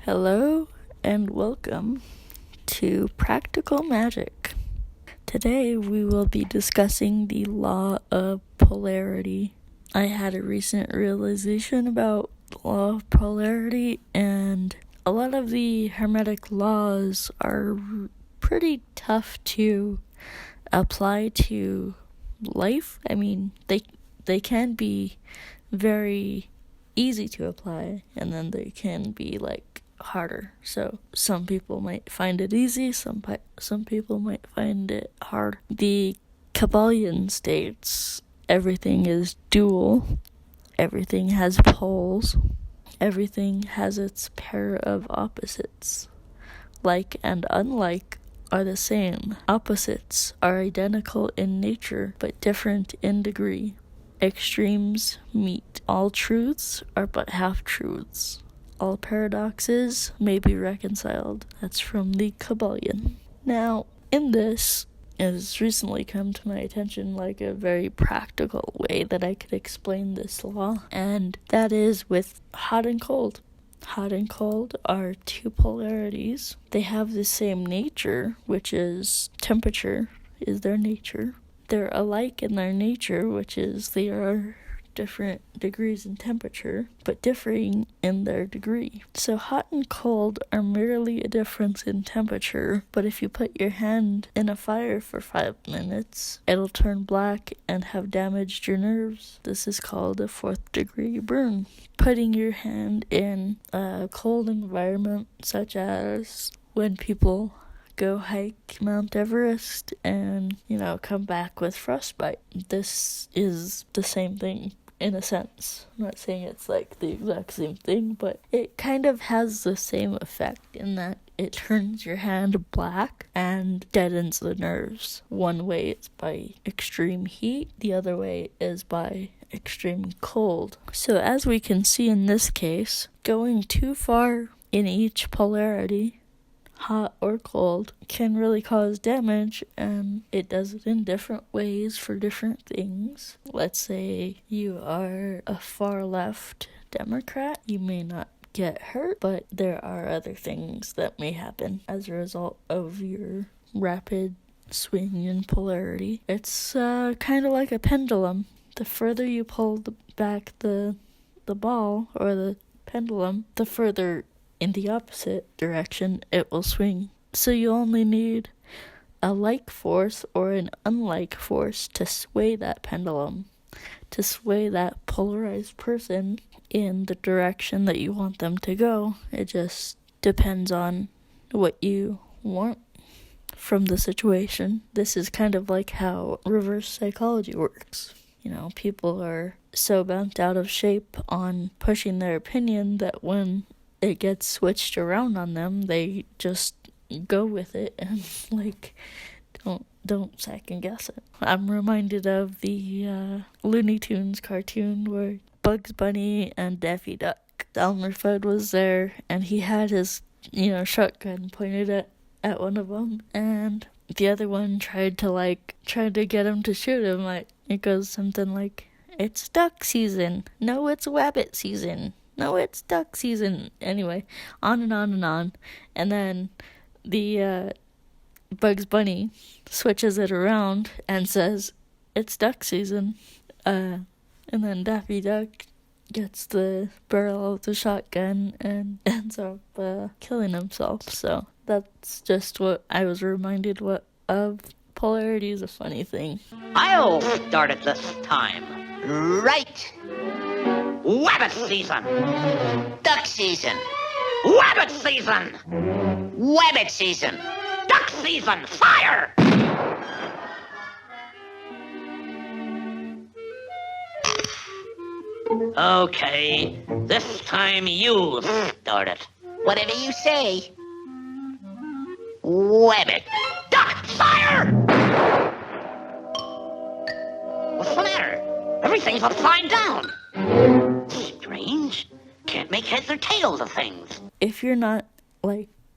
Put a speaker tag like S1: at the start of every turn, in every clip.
S1: Hello and welcome to Practical Magic. Today we will be discussing the Law of Polarity. I had a recent realization about the Law of Polarity, and a lot of the Hermetic laws are pretty tough to apply to life. I mean, they can be very easy to apply, and then they can be harder. So some people might find it easy, some people might find it hard. The Kabbalion states everything is dual, everything has poles, everything has its pair of opposites. Like and unlike are the same. Opposites are identical in nature, but different in degree. Extremes meet. All truths are but half-truths. All paradoxes may be reconciled. That's from the Kabbalion. Now, in this, it has recently come to my attention a very practical way that I could explain this law, and that is with hot and cold. Hot and cold are two polarities. They have the same nature, which is temperature is their nature. They're alike in their nature, which is they are different degrees in temperature, but differing in their degree. So hot and cold are merely a difference in temperature, but if you put your hand in a fire for 5 minutes, it'll turn black and have damaged your nerves. This is called a 4th degree burn. Putting your hand in a cold environment, such as when people go hike Mount Everest and, come back with frostbite. This is the same thing in a sense. I'm not saying it's the exact same thing, but it kind of has the same effect in that it turns your hand black and deadens the nerves. One way it's by extreme heat, the other way is by extreme cold. So as we can see in this case, going too far in each polarity, hot or cold, can really cause damage, and it does it in different ways for different things. Let's say you are a far left Democrat, you may not get hurt, but there are other things that may happen as a result of your rapid swing in polarity. It's kind of like a pendulum. The further you pull back the ball or the pendulum, the further in the opposite direction it will swing. So you only need a like force or an unlike force to sway that pendulum, to sway that polarized person in the direction that you want them to go. It just depends on what you want from the situation. This is kind of like how reverse psychology works. People are so bent out of shape on pushing their opinion that when it gets switched around on them, they just go with it and don't second guess it. I'm reminded of the Looney Tunes cartoon where Bugs Bunny and Daffy Duck. Elmer Fudd was there, and he had his shotgun pointed at one of them, and the other one tried to get him to shoot him. It goes something like, "It's duck season. No, it's rabbit season. No, it's duck season." Anyway, on and on and on. And then the Bugs Bunny switches it around and says, "It's duck season." And then Daffy Duck gets the barrel of the shotgun and ends up killing himself. So that's just what I was reminded of. Polarity is a funny thing.
S2: I'll start it this time. Right. Wabbit season. Duck season. Wabbit season. Wabbit season. Duck season. Fire! Okay, this time you start it. Whatever you say. Wabbit. Duck! Fire! What's the matter? Everything's upside down. Strange. Can't make heads or tails of things.
S1: If you're not,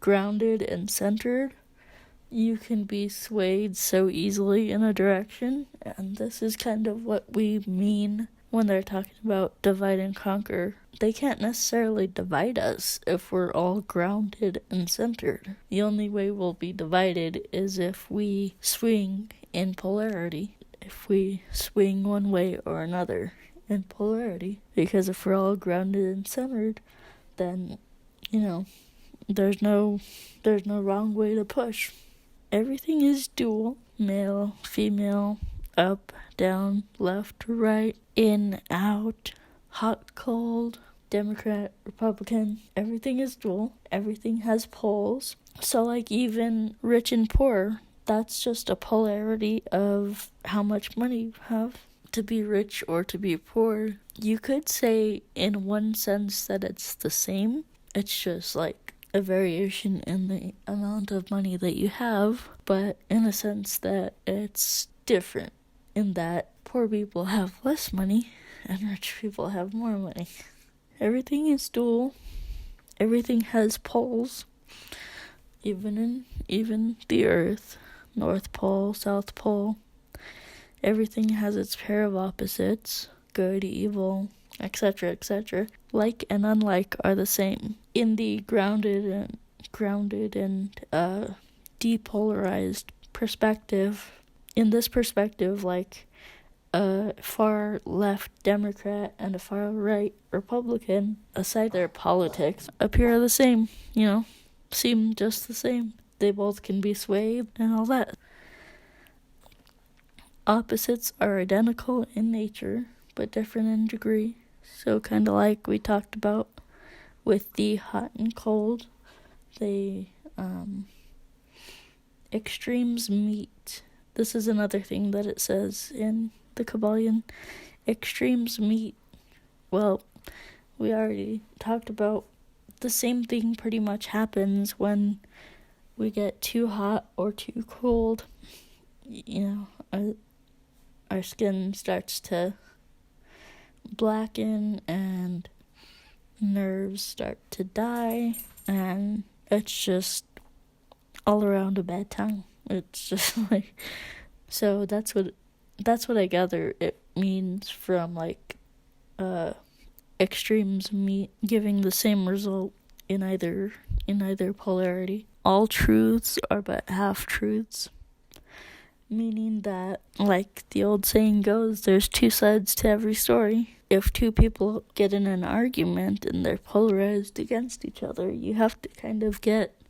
S1: grounded and centered, you can be swayed so easily in a direction, and this is kind of what we mean when they're talking about divide and conquer, they can't necessarily divide us if we're all grounded and centered. The only way we'll be divided is if we swing in polarity, if we swing one way or another in polarity. Because if we're all grounded and centered, then, there's no wrong way to push. Everything is dual: male, female, up, down, left, right, in, out, hot, cold, Democrat, Republican. Everything is dual. Everything has poles. So like even rich and poor, that's just a polarity of how much money you have. To be rich or to be poor, you could say in one sense that it's the same. It's just like a variation in the amount of money that you have, but in a sense that it's different in that poor people have less money and rich people have more money. Everything is dual. Everything has poles. Even the Earth, North Pole, South Pole. Everything has its pair of opposites: good, evil, etc., etc. Like and unlike are the same. In the grounded and depolarized perspective, in this perspective, like a far left Democrat and a far right Republican, aside their politics, appear the same, seem just the same. They both can be swayed and all that. Opposites are identical in nature, but different in degree. So kind of like we talked about with the hot and cold, they extremes meet. This is another thing that it says in the Kabbalion. Extremes meet. Well, we already talked about the same thing pretty much happens when we get too hot or too cold. Our skin starts to blacken and nerves start to die, and it's just all around a bad time. It's just like, so that's what I gather it means from like extremes meet, giving the same result in either polarity. All truths are but half truths, meaning that, like the old saying goes, there's two sides to every story. If two people get in an argument and they're polarized against each other, you have to kind of get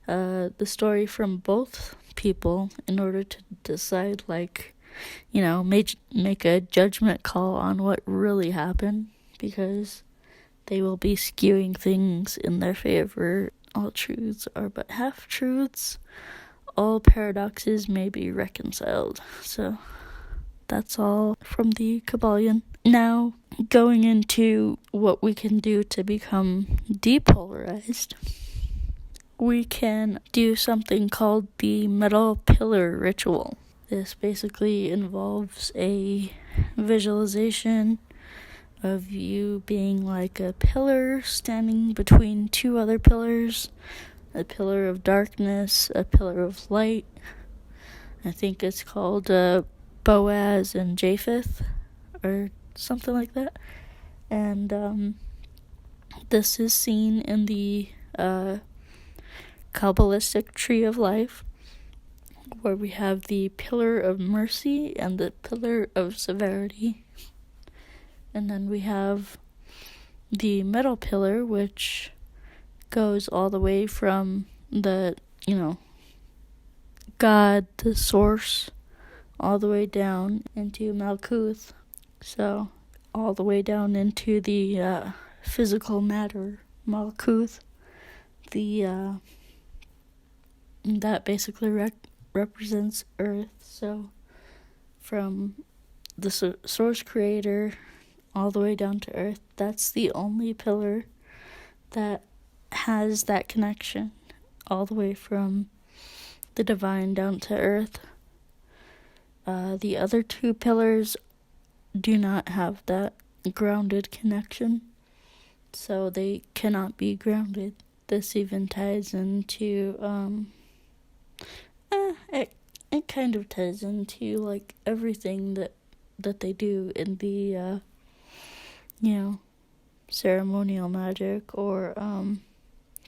S1: the story from both people in order to decide, like, make a judgment call on what really happened, because they will be skewing things in their favor. All truths are but half truths. All paradoxes may be reconciled. So that's all from the Kabbalion. Now, going into what we can do to become depolarized, we can do something called the metal pillar ritual. This basically involves a visualization of you being like a pillar standing between two other pillars, a pillar of darkness, a pillar of light. I think it's called Boaz and Japheth, or something like that. And this is seen in the Kabbalistic tree of life, where we have the pillar of mercy and the pillar of severity. And then we have the metal pillar, which goes all the way from the, God, the source, all the way down into Malkuth. So, all the way down into the physical matter, Malkuth. That basically represents Earth. So, from the source creator all the way down to Earth, that's the only pillar that has that connection all the way from the divine down to Earth. The other two pillars do not have that grounded connection, so they cannot be grounded. This even ties into it kind of ties into like everything that they do in the ceremonial magic or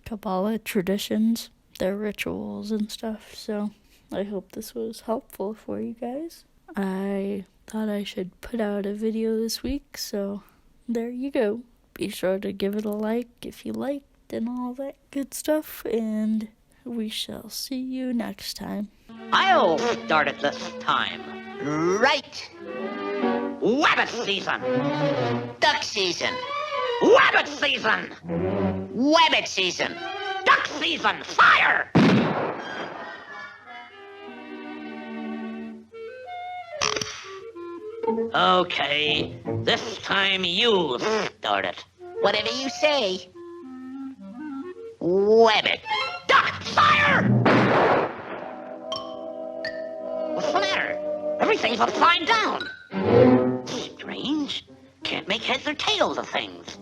S1: Kabbalah traditions, their rituals and stuff. So I hope this was helpful for you guys. I thought I should put out a video this week, so there you go. Be sure to give it a like if you liked and all that good stuff, and we shall see you next time.
S2: I'll start it this time.
S3: Right.
S2: Wabbit season!
S3: Duck season.
S2: Wabbit season!
S3: Wabbit season.
S2: Duck season! Fire! Okay, this time you start it.
S3: Whatever you say. Wabbit.
S2: Duck! Fire! What's the matter? Everything's upside down. Strange. Can't make heads or tails of things.